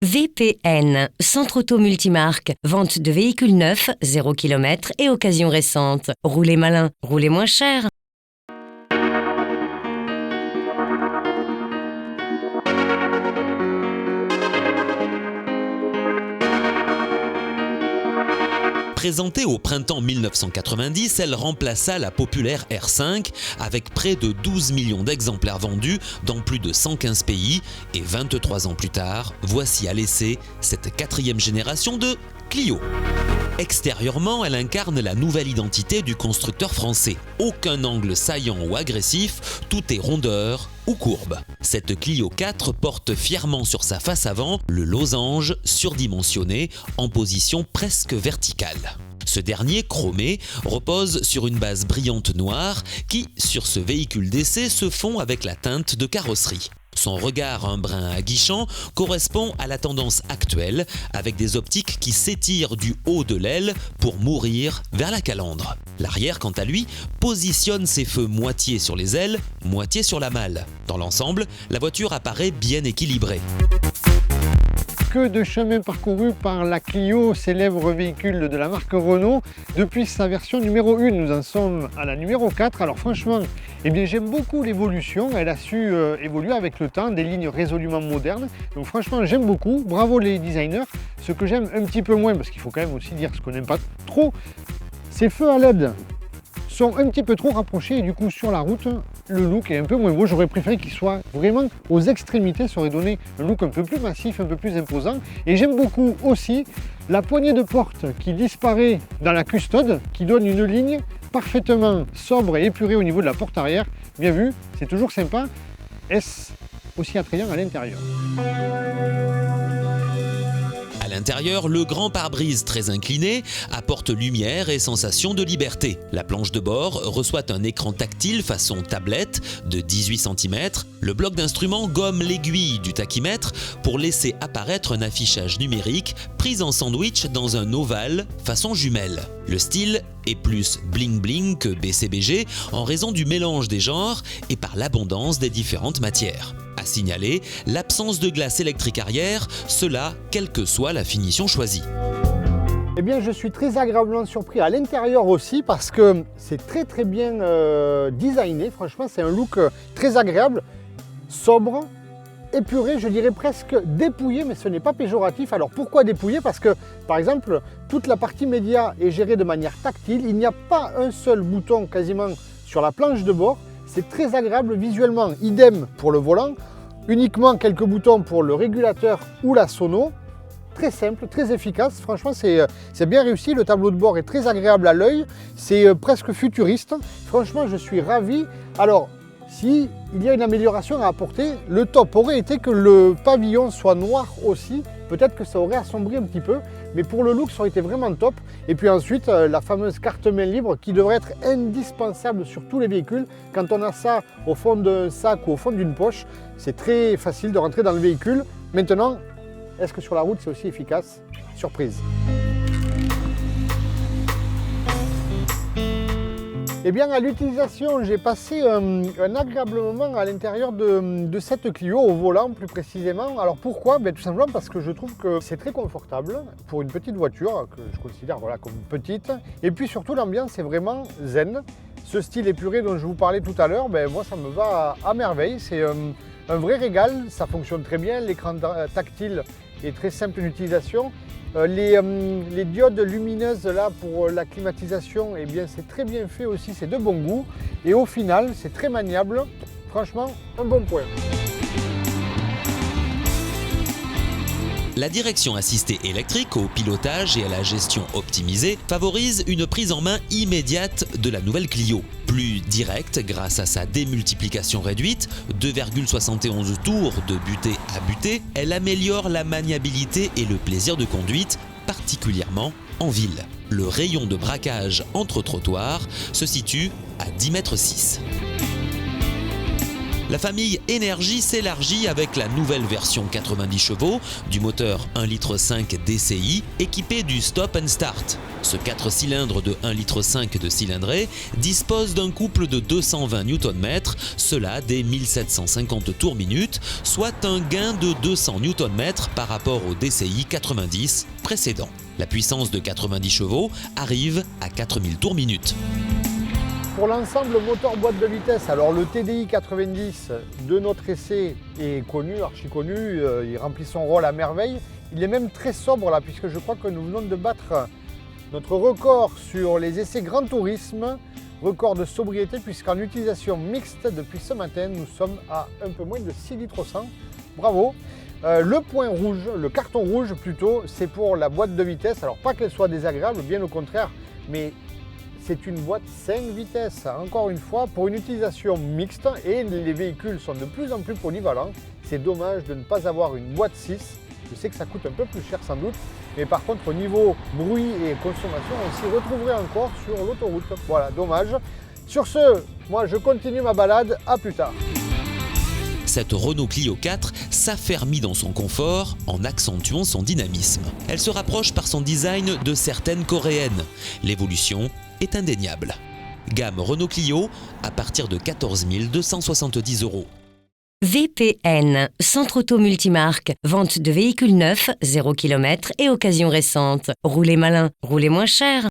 VPN, Centre Auto Multimarque, vente de véhicules neufs, 0 km et occasions récentes. Roulez malin, roulez moins cher. Présentée au printemps 1990, elle remplaça la populaire R5 avec près de 12 millions d'exemplaires vendus dans plus de 115 pays. Et 23 ans plus tard, voici à l'essai cette quatrième génération de Clio. Extérieurement, elle incarne la nouvelle identité du constructeur français. Aucun angle saillant ou agressif, tout est rondeur ou courbe. Cette Clio 4 porte fièrement sur sa face avant le losange surdimensionné en position presque verticale. Ce dernier, chromé, repose sur une base brillante noire qui, sur ce véhicule d'essai, se fond avec la teinte de carrosserie. Son regard un brin aguichant correspond à la tendance actuelle, avec des optiques qui s'étirent du haut de l'aile pour mourir vers la calandre. L'arrière, quant à lui, positionne ses feux moitié sur les ailes, moitié sur la malle. Dans l'ensemble, la voiture apparaît bien équilibrée. Que de chemin parcouru par la Clio, célèbre véhicule de la marque Renault. Depuis sa version numéro 1, nous en sommes à la numéro 4. Alors franchement, j'aime beaucoup l'évolution. Elle a su évoluer avec le temps, des lignes résolument modernes. Donc franchement, j'aime beaucoup. Bravo les designers. Ce que j'aime un petit peu moins, parce qu'il faut quand même aussi dire ce qu'on n'aime pas trop, ces feux à LED sont un petit peu trop rapprochés et du coup sur la route le look est un peu moins beau. J'aurais préféré qu'il soit vraiment aux extrémités, ça aurait donné un look un peu plus massif, un peu plus imposant. Et j'aime beaucoup aussi la poignée de porte qui disparaît dans la custode, qui donne une ligne parfaitement sobre et épurée au niveau de la porte arrière. Bien vu, c'est toujours sympa. Est-ce aussi attrayant à l'intérieur? À l'intérieur, le grand pare-brise très incliné apporte lumière et sensation de liberté. La planche de bord reçoit un écran tactile façon tablette de 18 cm. Le bloc d'instruments gomme l'aiguille du tachymètre pour laisser apparaître un affichage numérique pris en sandwich dans un ovale façon jumelle. Le style est plus bling-bling que BCBG en raison du mélange des genres et par l'abondance des différentes matières. À signaler, l'absence de glace électrique arrière, cela quelle que soit la finition choisie. Je suis très agréablement surpris à l'intérieur aussi parce que c'est très bien designé. Franchement, c'est un look très agréable, sobre, épuré, je dirais presque dépouillé, mais ce n'est pas péjoratif. Alors pourquoi dépouillé? Parce que, par exemple, toute la partie média est gérée de manière tactile. Il n'y a pas un seul bouton quasiment sur la planche de bord. C'est très agréable visuellement. Idem pour le volant. Uniquement quelques boutons pour le régulateur ou la sono. Très simple, très efficace. Franchement, c'est bien réussi. Le tableau de bord est très agréable à l'œil. C'est presque futuriste. Franchement, je suis ravi. Alors, si il y a une amélioration à apporter, le top aurait été que le pavillon soit noir aussi. Peut-être que ça aurait assombri un petit peu, mais pour le look, ça aurait été vraiment top. Et puis ensuite, la fameuse carte main libre qui devrait être indispensable sur tous les véhicules. Quand on a ça au fond d'un sac ou au fond d'une poche, c'est très facile de rentrer dans le véhicule. Maintenant, est-ce que sur la route, c'est aussi efficace? Surprise. À l'utilisation, j'ai passé un agréable moment à l'intérieur de cette Clio, au volant plus précisément. Alors pourquoi? Tout simplement parce que je trouve que c'est très confortable pour une petite voiture, que je considère comme petite. Et puis surtout, l'ambiance est vraiment zen. Ce style épuré dont je vous parlais tout à l'heure, moi ça me va à merveille. C'est un vrai régal, ça fonctionne très bien. L'écran tactile est très simple d'utilisation. Les diodes lumineuses là pour la climatisation, c'est très bien fait aussi, c'est de bon goût. Et au final, c'est très maniable. Franchement, un bon point. La direction assistée électrique au pilotage et à la gestion optimisée favorise une prise en main immédiate de la nouvelle Clio. Plus directe grâce à sa démultiplication réduite, 2,71 tours de butée à butée, elle améliore la maniabilité et le plaisir de conduite, particulièrement en ville. Le rayon de braquage entre trottoirs se situe à 10,6 m. La famille Énergie s'élargit avec la nouvelle version 90 chevaux du moteur 1,5 litre DCI équipé du Stop and Start. Ce 4 cylindres de 1,5 litre de cylindrée dispose d'un couple de 220 Nm, cela dès 1750 tours minute, soit un gain de 200 Nm par rapport au DCI 90 précédent. La puissance de 90 chevaux arrive à 4000 tours minute. Pour l'ensemble moteur boîte de vitesse, alors le TDI 90 de notre essai est connu, archi connu, il remplit son rôle à merveille. Il est même très sobre là, puisque je crois que nous venons de battre notre record sur les essais Grand Tourisme, record de sobriété, puisqu'en utilisation mixte depuis ce matin, nous sommes à un peu moins de 6 litres au 100. Bravo! Le point rouge, le carton rouge plutôt, c'est pour la boîte de vitesse. Alors pas qu'elle soit désagréable, bien au contraire, mais c'est une boîte 5 vitesses, encore une fois, pour une utilisation mixte, et les véhicules sont de plus en plus polyvalents. C'est dommage de ne pas avoir une boîte 6. Je sais que ça coûte un peu plus cher sans doute, mais par contre au niveau bruit et consommation, on s'y retrouverait encore sur l'autoroute. Voilà, dommage. Sur ce, moi je continue ma balade, à plus tard. Cette Renault Clio 4 s'affermit dans son confort en accentuant son dynamisme. Elle se rapproche par son design de certaines coréennes. L'évolution est indéniable. Gamme Renault Clio à partir de 14 270 €. VPN, Centre Auto Multimarque, vente de véhicules neufs, 0 km et occasion récente. Roulez malin, roulez moins cher.